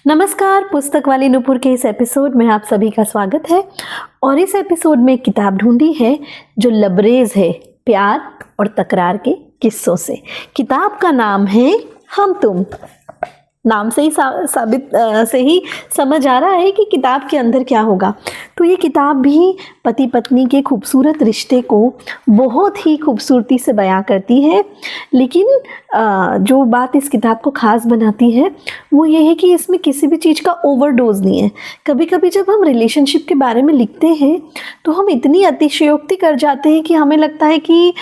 नमस्कार, पुस्तक वाली नूपुर के इस एपिसोड में आप सभी का स्वागत है। और इस एपिसोड में किताब ढूंढी है जो लबरेज है प्यार और तकरार के किस्सों से। किताब का नाम है हम तुम। नाम से ही से ही समझ आ रहा है कि किताब के अंदर क्या होगा। तो ये किताब भी पति पत्नी के खूबसूरत रिश्ते को बहुत ही खूबसूरती से बयां करती है। लेकिन जो बात इस किताब को ख़ास बनाती है वो ये है कि इसमें किसी भी चीज़ का ओवरडोज नहीं है। कभी कभी जब हम रिलेशनशिप के बारे में लिखते हैं तो हम इतनी अतिशयोक्ति कर जाते हैं कि हमें लगता है कि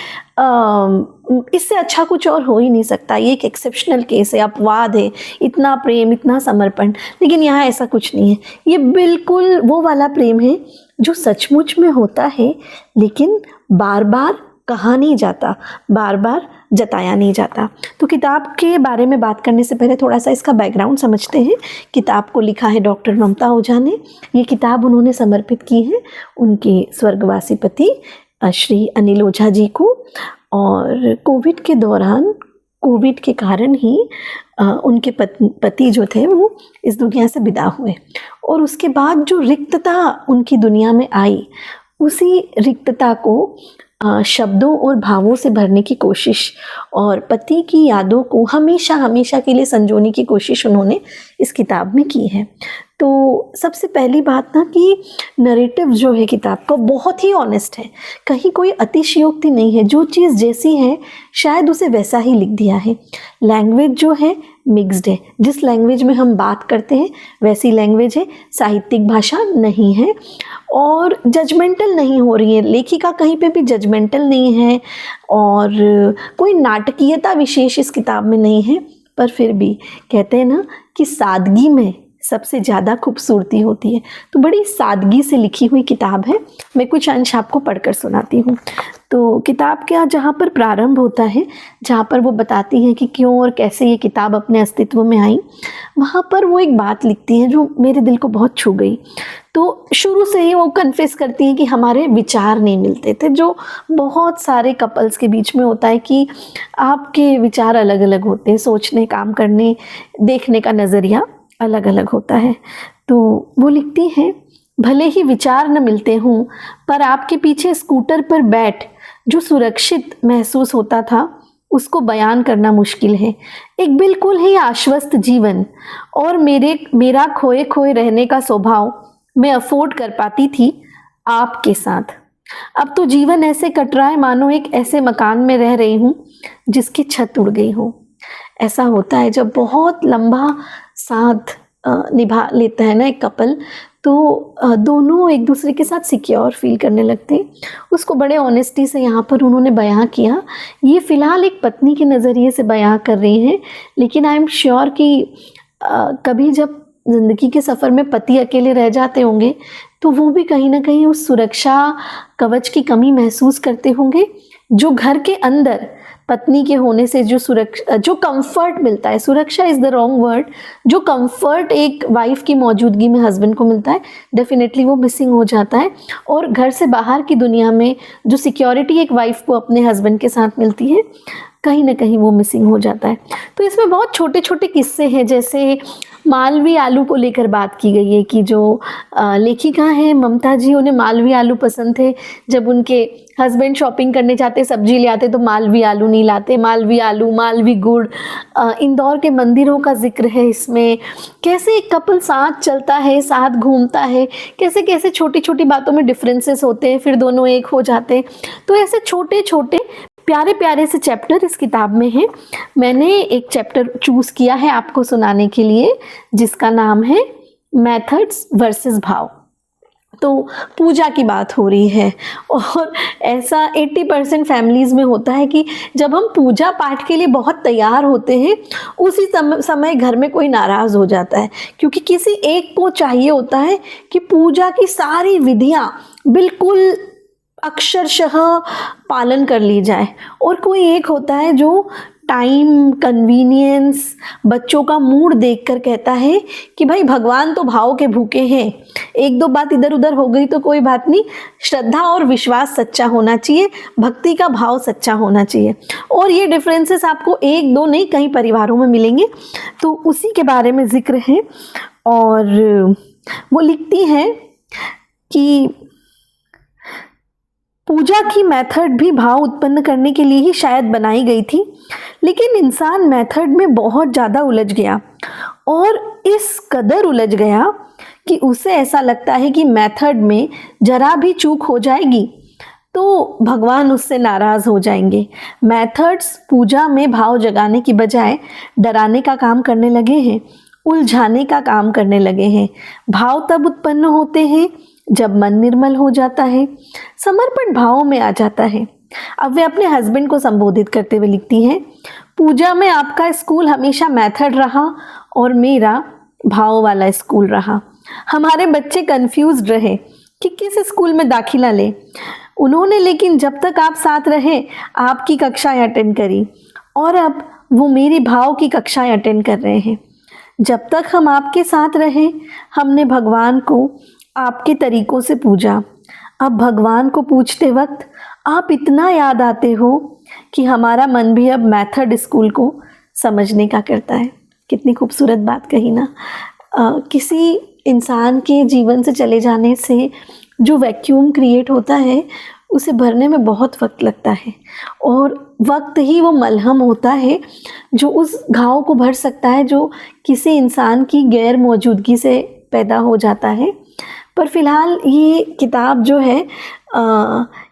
इससे अच्छा कुछ और हो ही नहीं सकता। ये एक एक्सेप्शनल केस है, अपवाद है, इतना प्रेम, इतना समर्पण। लेकिन यहाँ ऐसा कुछ नहीं है। ये बिल्कुल वो वाला प्रेम है जो सचमुच में होता है लेकिन बार बार कहा नहीं जाता, बार बार जताया नहीं जाता। तो किताब के बारे में बात करने से पहले थोड़ा सा इसका बैकग्राउंड समझते हैं। किताब को लिखा है डॉक्टर ममता ओझा ने। ये किताब उन्होंने समर्पित की है उनके स्वर्गवासी पति श्री अनिल ओझा जी को। और कोविड के दौरान, कोविड के कारण ही उनके पति जो थे वो इस दुनिया से विदा हुए। और उसके बाद जो रिक्तता उनकी दुनिया में आई, उसी रिक्तता को शब्दों और भावों से भरने की कोशिश और पति की यादों को हमेशा हमेशा के लिए संजोने की कोशिश उन्होंने इस किताब में की है। तो सबसे पहली बात ना कि नरेटिव जो है किताब का बहुत ही ऑनेस्ट है, कहीं कोई अतिशयोक्ति नहीं है। जो चीज़ जैसी है शायद उसे वैसा ही लिख दिया है। लैंग्वेज जो है मिक्स्ड है, जिस लैंग्वेज में हम बात करते हैं वैसी लैंग्वेज है, साहित्यिक भाषा नहीं है और जजमेंटल नहीं हो रही है। लेखिका कहीं पे भी जजमेंटल नहीं है और कोई नाटकीयता विशेष इस किताब में नहीं है। पर फिर भी कहते हैं ना कि सादगी में सबसे ज़्यादा खूबसूरती होती है। तो बड़ी सादगी से लिखी हुई किताब है। मैं कुछ अंश आपको पढ़कर सुनाती हूँ। तो किताब का जहाँ पर प्रारंभ होता है, जहाँ पर वो बताती हैं कि क्यों और कैसे ये किताब अपने अस्तित्व में आई, वहाँ पर वो एक बात लिखती हैं जो मेरे दिल को बहुत छू गई। तो शुरू से ही वो कन्फेस करती हैं कि हमारे विचार नहीं मिलते थे, जो बहुत सारे कपल्स के बीच में होता है कि आपके विचार अलग अलग होते हैं, सोचने, काम करने, देखने का नज़रिया अलग अलग होता है। तो वो लिखती हैं, भले ही विचार न मिलते हों पर आपके पीछे स्कूटर पर बैठ जो सुरक्षित महसूस होता था उसको बयान करना मुश्किल है। एक बिल्कुल ही आश्वस्त जीवन और मेरा खोए खोए रहने का स्वभाव मैं अफोर्ड कर पाती थी आपके साथ। अब तो जीवन ऐसे कट रहा है मानो एक ऐसे मकान में रह रही हूँ जिसकी छत उड़ गई हो। ऐसा होता है जब बहुत लंबा साथ निभा लेता है ना एक कपल, तो दोनों एक दूसरे के साथ सिक्योर फील करने लगते हैं। उसको बड़े ऑनेस्टी से यहाँ पर उन्होंने बयां किया। ये फ़िलहाल एक पत्नी के नज़रिए से बयां कर रही हैं, लेकिन आई एम श्योर कि कभी जब ज़िंदगी के सफ़र में पति अकेले रह जाते होंगे तो वो भी कहीं ना कहीं उस सुरक्षा कवच की कमी महसूस करते होंगे जो घर के अंदर पत्नी के होने से जो कंफर्ट मिलता है। सुरक्षा इज़ द रॉन्ग वर्ड। जो कंफर्ट एक वाइफ की मौजूदगी में हस्बैंड को मिलता है, डेफिनेटली वो मिसिंग हो जाता है। और घर से बाहर की दुनिया में जो सिक्योरिटी एक वाइफ को अपने हस्बैंड के साथ मिलती है, कहीं ना कहीं वो मिसिंग हो जाता है। तो इसमें बहुत छोटे छोटे किस्से हैं, जैसे मालवी आलू को लेकर बात की गई है कि जो लेखिका हैं ममता जी, उन्हें मालवी आलू पसंद थे। जब उनके हस्बैंड शॉपिंग करने जाते, सब्जी ले आते तो मालवी आलू नहीं लाते, मालवी आलू, मालवी गुड़। इंदौर के मंदिरों का जिक्र है इसमें। कैसे एक कपल साथ चलता है, साथ घूमता है, कैसे कैसे छोटी छोटी बातों में डिफरेंसेस होते हैं, फिर दोनों एक हो जाते हैं। तो ऐसे छोटे छोटे प्यारे प्यारे से चैप्टर इस किताब में हैं। मैंने एक चैप्टर चूज़ किया है आपको सुनाने के लिए, जिसका नाम है मेथड्स वर्सेस भाव। तो पूजा की बात हो रही है और ऐसा 80% फैमिलीज़ में होता है कि जब हम पूजा पाठ के लिए बहुत तैयार होते हैं उसी समय घर में कोई नाराज़ हो जाता है, क्योंकि किसी एक को चाहिए होता है कि पूजा की सारी विधियाँ बिल्कुल अक्षरशः पालन कर ली जाए, और कोई एक होता है जो टाइम, कन्वीनियंस, बच्चों का मूड देखकर कहता है कि भाई भगवान तो भाव के भूखे हैं, एक दो बात इधर उधर हो गई तो कोई बात नहीं, श्रद्धा और विश्वास सच्चा होना चाहिए, भक्ति का भाव सच्चा होना चाहिए। और ये डिफरेंसेस आपको एक दो नहीं कई परिवारों में मिलेंगे। तो उसी के बारे में जिक्र है। और वो लिखती हैं कि पूजा की मेथड भी भाव उत्पन्न करने के लिए ही शायद बनाई गई थी, लेकिन इंसान मेथड में बहुत ज़्यादा उलझ गया और इस कदर उलझ गया कि उसे ऐसा लगता है कि मेथड में जरा भी चूक हो जाएगी तो भगवान उससे नाराज़ हो जाएंगे। मेथड्स पूजा में भाव जगाने की बजाय डराने का काम करने लगे हैं, उलझाने का काम करने लगे हैं। भाव तब उत्पन्न होते हैं जब मन निर्मल हो जाता है, समर्पण भाव में आ जाता है। अब वे अपने हस्बैंड को संबोधित करते हुए लिखती हैं, पूजा में आपका स्कूल हमेशा मेथड रहा और मेरा भाव वाला स्कूल रहा। हमारे बच्चे कंफ्यूज्ड रहे कि किस स्कूल में दाखिला लें। उन्होंने लेकिन जब तक आप साथ रहे आपकी कक्षाएं अटेंड करी और अब वो मेरे भाव की कक्षाएं अटेंड कर रहे हैं। जब तक हम आपके साथ रहे हमने भगवान को आपके तरीकों से पूजा। अब भगवान को पूछते वक्त आप इतना याद आते हो कि हमारा मन भी अब मेथड स्कूल को समझने का करता है। कितनी खूबसूरत बात कही ना। किसी इंसान के जीवन से चले जाने से जो वैक्यूम क्रिएट होता है उसे भरने में बहुत वक्त लगता है और वक्त ही वो मलहम होता है जो उस घाव को भर सकता है जो किसी इंसान की गैर मौजूदगी से पैदा हो जाता है। पर फिलहाल ये किताब जो है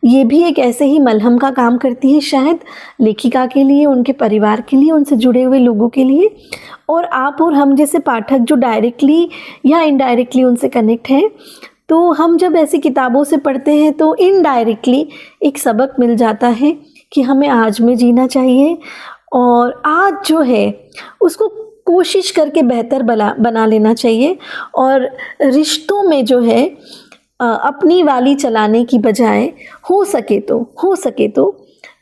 ये भी एक ऐसे ही मलहम का काम करती है, शायद लेखिका के लिए, उनके परिवार के लिए, उनसे जुड़े हुए लोगों के लिए, और आप और हम जैसे पाठक जो डायरेक्टली या इनडायरेक्टली उनसे कनेक्ट हैं। तो हम जब ऐसी किताबों से पढ़ते हैं तो इनडायरेक्टली एक सबक मिल जाता है कि हमें आज में जीना चाहिए और आज जो है उसको कोशिश करके बेहतर बना लेना चाहिए और रिश्तों में जो है अपनी वाली चलाने की बजाय हो सके तो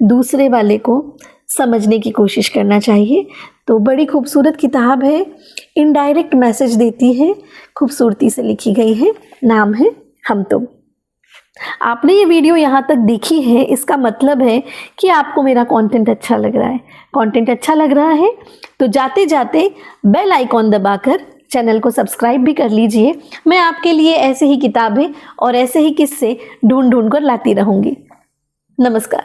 दूसरे वाले को समझने की कोशिश करना चाहिए। तो बड़ी खूबसूरत किताब है, इनडायरेक्ट मैसेज देती है, खूबसूरती से लिखी गई है। नाम है हम तुम। आपने ये वीडियो यहाँ तक देखी है, इसका मतलब है कि आपको मेरा कंटेंट अच्छा लग रहा है। कंटेंट अच्छा लग रहा है तो जाते जाते बेल आइकॉन दबाकर चैनल को सब्सक्राइब भी कर लीजिए। मैं आपके लिए ऐसे ही किताबें और ऐसे ही किस्से ढूंढ कर लाती रहूँगी। नमस्कार।